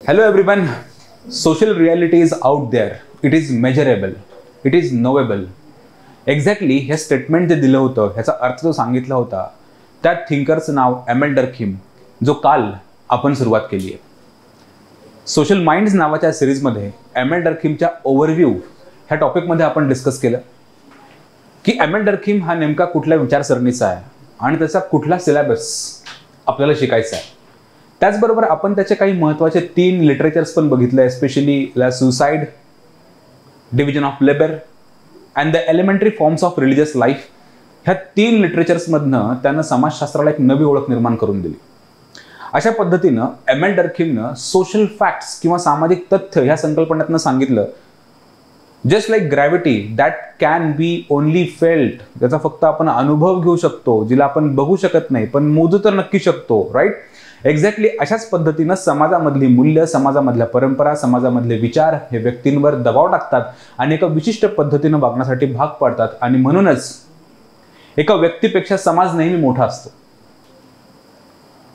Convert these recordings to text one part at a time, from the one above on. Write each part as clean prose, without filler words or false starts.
Hello everyone. Social reality is out there. It is measurable. It is knowable. Exactly हे statement जे दिलं होतं ह्याचा अर्थ जो सांगितला होता त्या थिंकरचं नाव एमेल डर्खीम, जो काल आपण सुरुवात केली आहे. सोशल माइंड्स नावाच्या सिरीजमध्ये एमेल डर्खीमच्या ओव्हरव्ह्यू ह्या टॉपिकमध्ये आपण डिस्कस केलं की एमेल डर्खीम हा नेमका कुठल्या विचारसरणीचा आहे आणि त्याचा कुठला सिलेबस आपल्याला शिकायचा आहे. त्याचबरोबर आपण त्याचे काही महत्त्वाचे 3 लिटरेचर्स पण बघितले, एस्पेशली ला suicide, division of labour and the elementary forms of religious life. ह्या 3 लिटरेचर्समधनं त्यानं समाजशास्त्राला एक नवी ओळख निर्माण करून दिली. अशा पद्धतीनं एमेल डर्खीमनं सोशल फॅक्ट्स किंवा सामाजिक तथ्य ह्या संकल्पनेतनं सांगितलं, just like gravity that can be only felt, त्याचा फक्त आपण अनुभव घेऊ शकतो, जिला आपण बघू शकत नाही पण मोजू तर नक्की शकतो, राईट. एक्झॅक्टली अशाच पद्धतीनं समाजामधली मूल्य, समाजामधल्या परंपरा, समाजामधले विचार हे व्यक्तींवर दबाव टाकतात आणि एका विशिष्ट पद्धतीनं वागण्यासाठी भाग पाडतात. आणि म्हणूनच एका व्यक्तीपेक्षा समाज नेहमी मोठा असतो.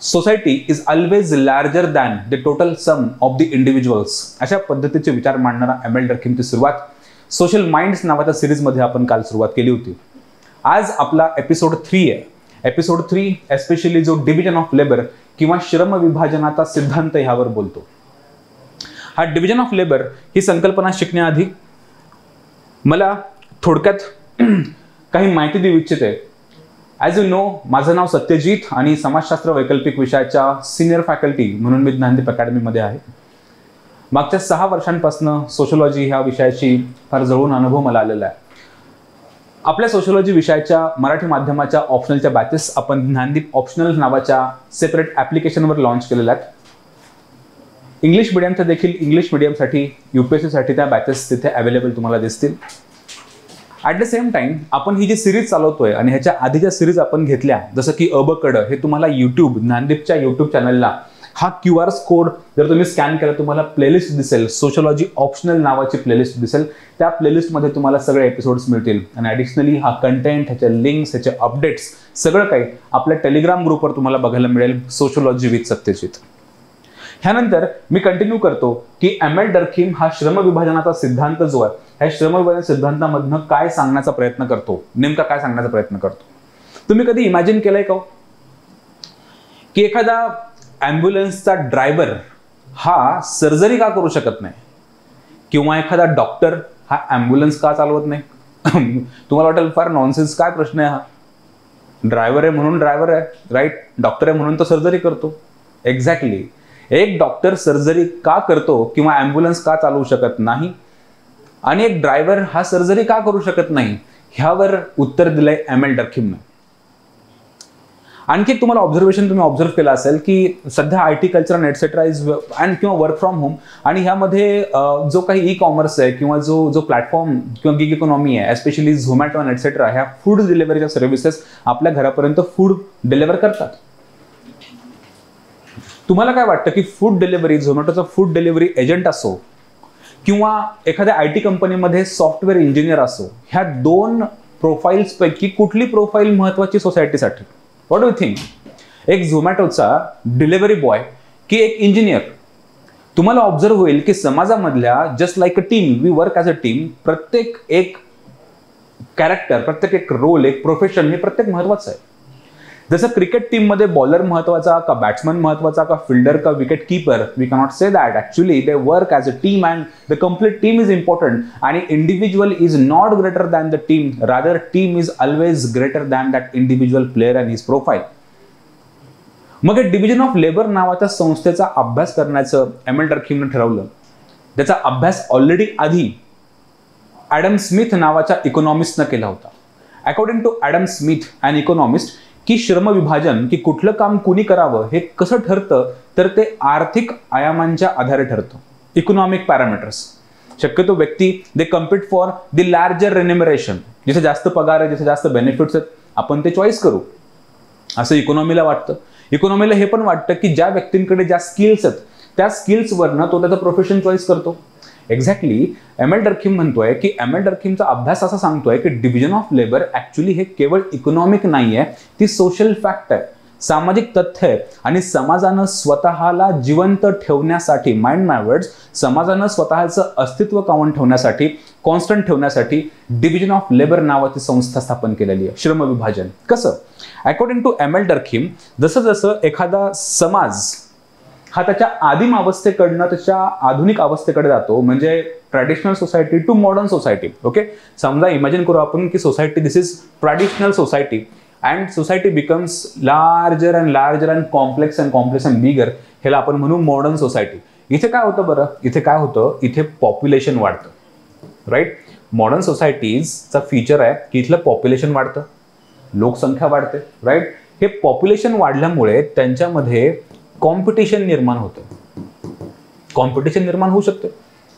Society is always larger than the total sum of the individuals. अशा पद्धतीचे विचार मांडणारा एमेल डर्खीमची सुरुवात सोशल माइंड्स नावाच्या सिरीजमध्ये आपण काल सुरुवात केली होती. आज आपला एपिसोड 3 आहे. एपिसोड 3 एस्पेशली जो डिव्हिजन ऑफ लेबर किंवा श्रम विभाजनाचा सिद्धांत ह्यावर बोलतो. हा डिव्हिजन ऑफ लेबर ही संकल्पना शिकण्याआधी मला थोडक्यात काही माहिती देऊ इच्छिते. ॲज यू नो, माझं नाव सत्यजित आणि समाजशास्त्र वैकल्पिक विषयाच्या सिनियर फॅकल्टी म्हणून मी ज्ञानदीप अकॅडमीमध्ये आहे. मागच्या 6 वर्षांपासून सोशोलॉजी ह्या विषयाची फार जवळून अनुभव मला आलेला आहे. आपल्या सोशोलॉजी विषयाच्या मराठी माध्यमाच्या ऑप्शनलच्या बॅचेस आपण ज्ञानदीप ऑप्शनल नावाच्या सेपरेट ॲप्लिकेशनवर लॉन्च केलेल्या आहेत. इंग्लिश मिडियमच्या देखील इंग्लिश मिडियमसाठी UPSCसाठी त्या बॅचेस तिथे अवेलेबल तुम्हाला दिसतील. ॲट द सेम टाइम आपण ही जी सिरीज चालवतोय आणि ह्याच्या आधीच्या सिरीज आपण घेतल्या, जसं की अबकडं, हे तुम्हाला ज्ञानदीपच्या यूट्यूब चॅनलला हा QR कोड जर तुम्ही स्कॅन केला तुम्हाला प्लेलिस्ट दिसेल, सोशोलॉजी ऑप्शनल नावाची प्लेलिस्ट दिसेल. त्या प्लेलिस्टमध्ये तुम्हाला सगळे एपिसोड्स मिळतील. आणि ॲडिशनली हा कंटेंट, ह्याचे लिंक्स, ह्याचे अपडेट्स सगळं काही आपल्या टेलिग्राम ग्रुपवर तुम्हाला बघायला मिळेल, सोशोलॉजी विथ सत्यजित. ह्यानंतर मी कंटिन्यू करतो की एमेल डर्खीम हा श्रमविभाजनाचा सिद्धांत जो आहे, ह्या श्रमविभाजन सिद्धांतामधनं काय सांगण्याचा प्रयत्न करतो, नेमका काय सांगण्याचा प्रयत्न करतो. तुम्ही कधी इमॅजिन केलंय का की एखादा ॲम्ब्युलन्सचा ड्रायव्हर हा सर्जरी का करू शकत नाही, किंवा एखादा डॉक्टर हा ॲम्ब्युलन्स का चालवत नाही? तुम्हाला वाटेल फार नॉनसेन्स, काय प्रश्न आहे हा. ड्रायव्हर आहे म्हणून ड्रायव्हर आहे, राईट. डॉक्टर आहे म्हणून तो सर्जरी करतो. एक्झॅक्टली. एक डॉक्टर सर्जरी का करतो किंवा ॲम्ब्युलन्स का चालवू शकत नाही आणि एक ड्रायव्हर हा सर्जरी का करू शकत नाही, ह्यावर उत्तर दिलंय एमेल डर्खीमनं. आणखी तुम्हाला ऑब्झर्वेशन तुम्ही ऑब्झर्व केलं असेल की सध्या IT कल्चर आणि एटसेट्रा इज अँड किंवा वर्क फ्रॉम होम, आणि ह्यामध्ये जो काही ई-कॉमर्स आहे किंवा जो प्लॅटफॉर्म किंवा गिग इकॉनॉमी आहे, एस्पेशली झोमॅटो आणि एटसेट्रा, ह्या फूड डिलिव्हरीच्या सर्व्हिसेस आपल्या घरापर्यंत फूड डिलिव्हर करतात. तुम्हाला काय वाटतं की फूड डिलिव्हरी, झोमॅटोचा फूड डिलिव्हरी एजंट असो किंवा एखाद्या IT कंपनीमध्ये सॉफ्टवेअर इंजिनियर असो, ह्या 2 प्रोफाईल्स पैकी कुठली प्रोफाईल महत्वाची सोसायटीसाठी? What do you think? एक झोमॅटोचा डिलिव्हरी बॉय की एक इंजिनियर? तुम्हाला ऑब्झर्व होईल की समाजामधल्या just like a team, we work as a team, प्रत्येक एक कॅरेक्टर, प्रत्येक एक रोल, एक प्रोफेशन हे प्रत्येक महत्वाचं आहे. जसं क्रिकेट टीममध्ये बॉलर महत्वाचा का, बॅट्समन महत्वाचा का, फिल्डर का, wicket keeper, we cannot say that. Actually they work as a team and the complete team is important. आणि individual is not greater than the team, rather team is always greater than that individual player and his profile. मग हे division of labour नावाच्या संस्थेचा अभ्यास करण्याचं एमेल डर्खीमनं ठरवलं. त्याचा अभ्यास ऑलरेडी आधी ॲडम स्मिथ नावाच्या इकॉनॉमिस्टनं केला होता. According to Adam Smith, and economist, की श्रमविभाजन, की कुठलं काम कुणी करावं हे कसं ठरतं, तर ते आर्थिक आयामांच्या आधारे ठरतं. Economic parameters. शक्यतो व्यक्ती they compete for the larger remuneration. जिथे जास्त पगार आहे, जिथे जास्त बेनिफिट्स आहेत, आपण ते चॉईस करू असं इकॉनॉमीला वाटतं. इकॉनॉमीला हे पण वाटतं की ज्या व्यक्तींकडे ज्या स्किल्स आहेत त्या स्किल्सवरनं तो त्याचं प्रोफेशन चॉईस करतो. एक्झॅक्टली एमेल डर्खीम म्हणतोय की एमेल डर्खीमचा अभ्यास असा सांगतोय की डिव्हिजन ऑफ लेबर ऍक्च्युली हे केवळ इकॉनॉमिक नाही आहे, ती सोशल फॅक्ट आहे. सामाजिक तथ्य आणि समाजानं स्वतःला जिवंत ठेवण्यासाठी, माइंड माय वर्ड्स, समाजानं स्वतःचं अस्तित्व कायम ठेवण्यासाठी, कॉन्स्टंट ठेवण्यासाठी डिव्हिजन ऑफ लेबर नावाची संस्था स्थापन केलेली आहे. श्रमविभाजन कसं? अकॉर्डिंग टू एम एल डर्खीम, जसं जसं एखादा समाज हा त्याच्या आदिम अवस्थेकडनं त्याच्या आधुनिक अवस्थेकडे जातो, म्हणजे traditional society to modern society. Okay, समजा इमॅजिन करू आपण की society, this is traditional society and society becomes larger and complex and bigger. ह्याला आपण म्हणू मॉडर्न सोसायटी. इथे काय होतं बरं? इथे काय होतं? इथे पॉप्युलेशन वाढतं. राईट? मॉडर्न सोसायटीजचा फीचर आहे की इथलं पॉप्युलेशन वाढतं, लोकसंख्या वाढते. राईट? हे पॉप्युलेशन वाढल्यामुळे त्यांच्यामध्ये कॉम्पिटिशन निर्माण होतं. कॉम्पिटिशन निर्माण होऊ शकते.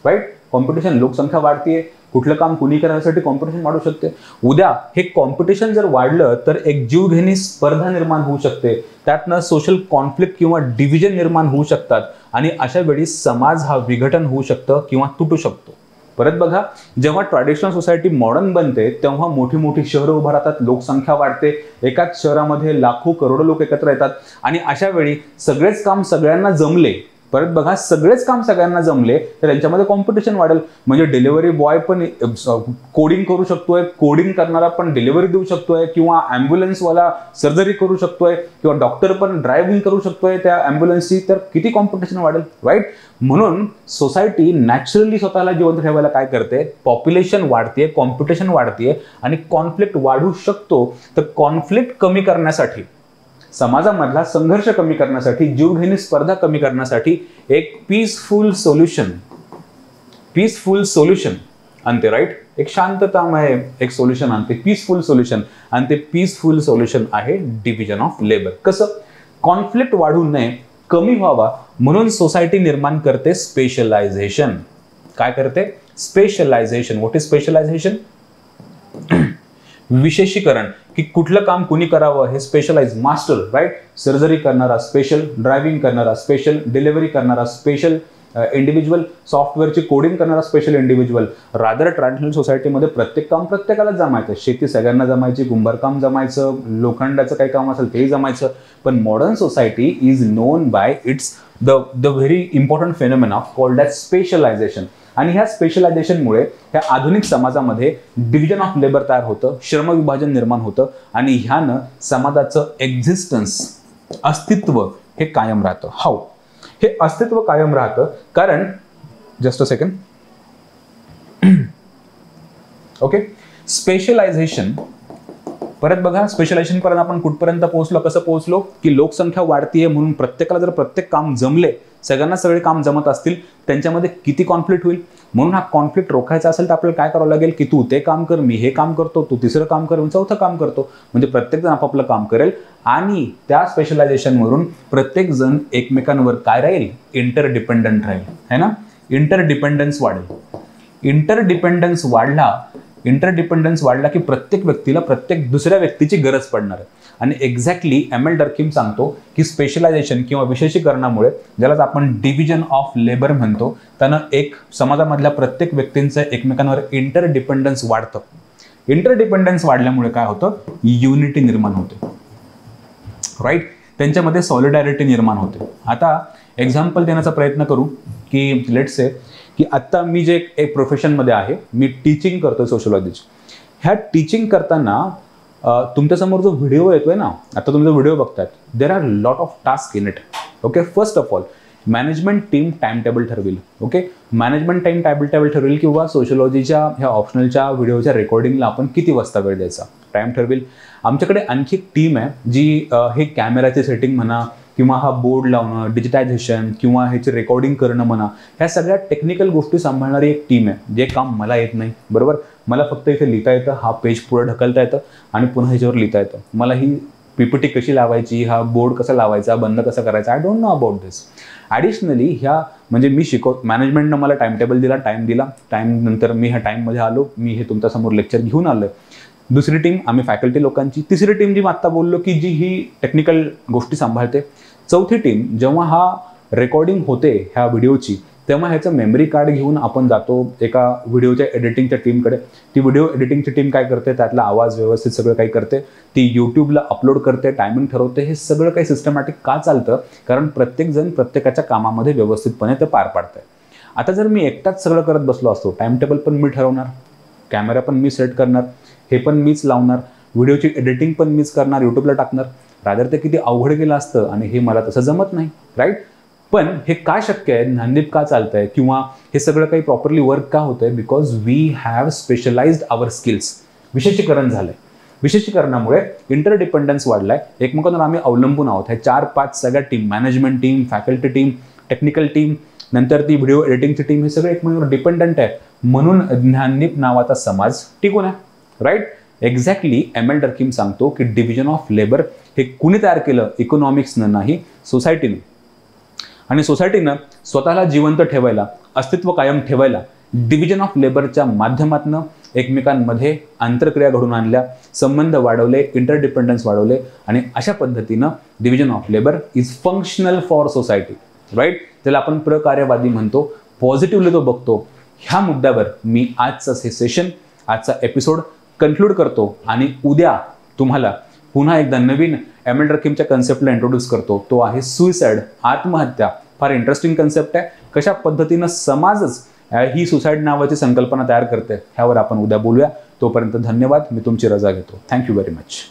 राईट? कॉम्पिटिशन, लोकसंख्या वाढतीये, कुठलं काम कुणी करण्यासाठी कॉम्पिटिशन वाढू शकते. उद्या हे कॉम्पिटिशन जर वाढलं तर एक जीवघेणी स्पर्धा निर्माण होऊ शकते. त्यातनं सोशल कॉन्फ्लिक्ट किंवा डिव्हिजन निर्माण होऊ शकतात आणि अशा वेळी समाज हा विघटन होऊ शकतं किंवा तुटू शकतो. परत बघा, जेव्हा ट्रॅडिशनल सोसायटी मॉडर्न बनते तेव्हा मोठी मोठी शहरं उभं राहतात, लोकसंख्या वाढते, एकाच शहरामध्ये लाखो करोडो लोक एकत्र येतात आणि अशा वेळी सगळेच काम सगळ्यांना जमले. परत बघा, सगळेच काम सगळ्यांना जमले तर त्यांच्यामध्ये कॉम्पिटिशन वाढेल. म्हणजे डिलिव्हरी बॉय पण कोडिंग करू शकतोय, कोडिंग करणारा पण डिलिव्हरी देऊ शकतोय, किंवा ॲम्ब्युलन्सवाला सर्जरी करू शकतोय, किंवा डॉक्टर पण ड्रायव्हिंग करू शकतोय त्या ॲम्ब्युलन्सची. तर किती कॉम्पिटिशन वाढेल. राईट? म्हणून सोसायटी नॅचरली स्वतःला जिवंत ठेवायला काय करते? पॉप्युलेशन वाढते, कॉम्पिटिशन वाढते आणि कॉन्फ्लिक्ट वाढू शकतो. तर कॉन्फ्लिक्ट कमी करण्यासाठी, समाजामधला संघर्ष कमी करण्यासाठी, जीवघेणी स्पर्धा कमी करण्यासाठी एक पीसफुल सोल्युशन आणते. राईट? एक शांततामय एक सोल्युशन आणते, पीसफुल सोल्युशन. आणि ते पीसफुल सोल्युशन आहे डिव्हिजन ऑफ लेबर. कसं? कॉन्फ्लिक्ट वाढू नये, कमी व्हावा म्हणून सोसायटी निर्माण करते स्पेशलायझेशन. काय करते? स्पेशलायझेशन. What is specialisation? विशेषीकरण, की कुठलं काम कुणी करावं हे स्पेशलाइज. Master, right? सर्जरी करणारा स्पेशल, ड्रायव्हिंग करणारा स्पेशल, डिलिव्हरी करणारा स्पेशल इंडिव्हिज्युअल, सॉफ्टवेअरची कोडिंग करणारा स्पेशल इंडिव्हिज्युअल. रादर ट्रॅडिशनल सोसायटीमध्ये प्रत्येक काम प्रत्येकाला जमायचं. शेती सगळ्यांना जमायची, कुंभारकाम जमायचं, लोखंडाचं काही काम असेल तेही जमायचं. पण modern society is known by its the very important phenomena called as specialization. आणि ह्या स्पेशलायझेशनमुळे ह्या आधुनिक समाजामध्ये डिव्हिजन ऑफ लेबर तयार होतं, श्रमविभाजन निर्माण होतं आणि ह्यानं समाजाचं एक्झिस्टन्स, अस्तित्व हे कायम राहतं. हाऊ? हे अस्तित्व कायम राहतं कारण, just a second, okay, specialization. परत बघा, स्पेशलायझेशन पर्यंत आपण कुठपर्यंत पोहोचलो? कसं पोहोचलो? की लोकसंख्या वाढतीये म्हणून प्रत्येकाला जर प्रत्येक काम जमले, सगळ्यांना सगळे काम जमत असतील, त्यांच्यामध्ये किती कॉन्फ्लिक्ट होईल. म्हणून हा कॉन्फ्लिक्ट रोखायचा असेल तर आपल्याला काय करावं लागेल? की तू ते काम कर, मी हे काम करतो, तू तिसरं काम कर, मी चौथं काम करतो. म्हणजे प्रत्येकजण आपापलं काम करेल आणि त्या स्पेशलायझेशनवरून प्रत्येकजण एकमेकांवर काय राहील? इंटरडिपेंडंट राहील, है ना? इंटरडिपेंडन्स वाढेल. इंटरडिपेंडन्स वाढला की प्रत्येक व्यक्तीला प्रत्येक दुसऱ्या व्यक्तीची गरज पडणार आहे. आणि एक्झॅक्टली एम एल डर्खीम सांगतो की स्पेशलायझेशन किंवा विशेषीकरणामुळे, ज्यालाच आपण डिव्हिजन ऑफ लेबर म्हणतो, त्यानं एक समाजामधल्या प्रत्येक व्यक्तींचं एकमेकांवर इंटरडिपेंडन्स वाढतं. इंटरडिपेंडन्स वाढल्यामुळे काय होतं? युनिटी निर्माण होते. राईट? त्यांच्यामध्ये सॉलिडॅरिटी निर्माण होते. आता एक्झाम्पल देण्याचा प्रयत्न करू की लेट्स से की आत्ता मी जे एक प्रोफेशनमध्ये आहे, मी टीचिंग करतोय सोशिओलॉजीची. ह्या टीचिंग करताना तुमच्यासमोर जो व्हिडिओ येतोय ना, आता तुम्ही जो व्हिडिओ बघतायत, there are lot of task in it. Okay, first of all management team time table ठरवेल. ओके, मॅनेजमेंट टाइम टेबल ठरवेल किंवा सोशिओलॉजीच्या ह्या ऑप्शनलच्या व्हिडिओच्या रेकॉर्डिंगला आपण किती वाजता वेळ द्यायचा, टाइम ठरवेल. आमच्याकडे आणखी एक टीम आहे जी हे कॅमेराची सेटिंग म्हणा किंवा हा बोर्ड लावणं, डिजिटायझेशन किंवा ह्याची रेकॉर्डिंग करणं म्हणा, ह्या सगळ्या टेक्निकल गोष्टी सांभाळणारी एक टीम आहे. जे काम मला येत नाही. बरोबर? मला फक्त इथे लिहिता येतं, हा पेज पुढे ढकलता येतं आणि पुन्हा ह्याच्यावर लिहिता येतं. मला ही पीपीटी कशी लावायची, हा बोर्ड कसा लावायचा, बंद कसा करायचा, I don't know about this. Additionally ह्या म्हणजे मी मॅनेजमेंटनं मला टाइम टेबल दिला, टाइम नंतर मी ह्या टाईममध्ये आलो, मी हे तुमच्यासमोर लेक्चर घेऊन आलो. दुसरी टीम आम्ही फॅकल्टी लोकांची. तिसरी टीम जी मी आत्ता बोललो की जी ही टेक्निकल गोष्टी सांभाळते. चौथी टीम जेव्हा हा रेकॉर्डिंग होते ह्या व्हिडिओची, तेव्हा ह्याचं मेमरी कार्ड घेऊन आपण जातो एका व्हिडिओच्या एडिटिंगच्या टीमकडे. ती व्हिडिओ एडिटिंगची टीम काय करते, त्यातला आवाज व्यवस्थित सगळं काही करते, ती यूट्यूबला अपलोड करते, टायमिंग ठरवते. हे सगळं काही सिस्टमॅटिक का चालतं, कारण प्रत्येकजण प्रत्येकाच्या कामामध्ये व्यवस्थितपणे ते पार पाडतंय. आता जर मी एकटाच सगळं करत बसलो असतो, टाइम टेबल पण मी ठरवणार, कॅमेरा पण मी सेट करणार, हे पण मीच लावणार, व्हिडिओची एडिटिंग पण मीच करणार, यूट्यूबला टाकणार, रादर ते किती अवघड गेलं असतं आणि हे मला तसं जमत नाही, राईट. पण हे का शक्य आहे, ज्ञानदीप का चालतंय, किंवा हे सगळं काही प्रॉपरली वर्क का होतंय, because we have specialised our skills. विशेषीकरण झालंय. विशेषीकरणामुळे इंटरडिपेंडन्स वाढलाय, एकमेकांवर आम्ही अवलंबून आहोत. ह्या 4-5 सगळ्या team, management team, faculty team, technical team, नंतर ती व्हिडिओ एडिटिंगची टीम, हे सगळे एकमेकांवर डिपेंडंट आहे. म्हणून ज्ञानदीप नावाचा समाज टिकून आहे, राईट. Exactly M L. डर्कीम सांगतो की डिव्हिजन ऑफ लेबर हे कुणी तयार केलं, इकॉनॉमिक्सनं नाही, सोसायटीने. आणि सोसायटीनं स्वतःला जिवंत ठेवायला, अस्तित्व कायम ठेवायला डिव्हिजन ऑफ लेबरच्या माध्यमातून एकमेकांमध्ये आंतरक्रिया घडून आणल्या, संबंध वाढवले, इंटरडिपेंडन्स वाढवले, आणि अशा पद्धतीनं division of labour is functional for society, right. त्याला आपण प्रकार्यवादी म्हणतो, पॉझिटिव्हली तो बघतो. ह्या मुद्द्यावर मी आजचं हे सेशन, आजचा एपिसोड कन्क्लूड करतो आणि उद्या तुम्हाला पुन्हा एकदा नवीन एम.एल. डर्कीमच्या कन्सेप्टला इंट्रोड्यूस करतो. तो आहे सुसाईड, आत्महत्या. फार इंटरेस्टिंग कन्सेप्ट आहे. कशा पद्धतीनं समाजच ही सुसाईड नावाची संकल्पना तयार करते, ह्यावर आपण उद्या बोलूया. तोपर्यंत धन्यवाद. मी तुमची रजा घेतो. Thank you very much.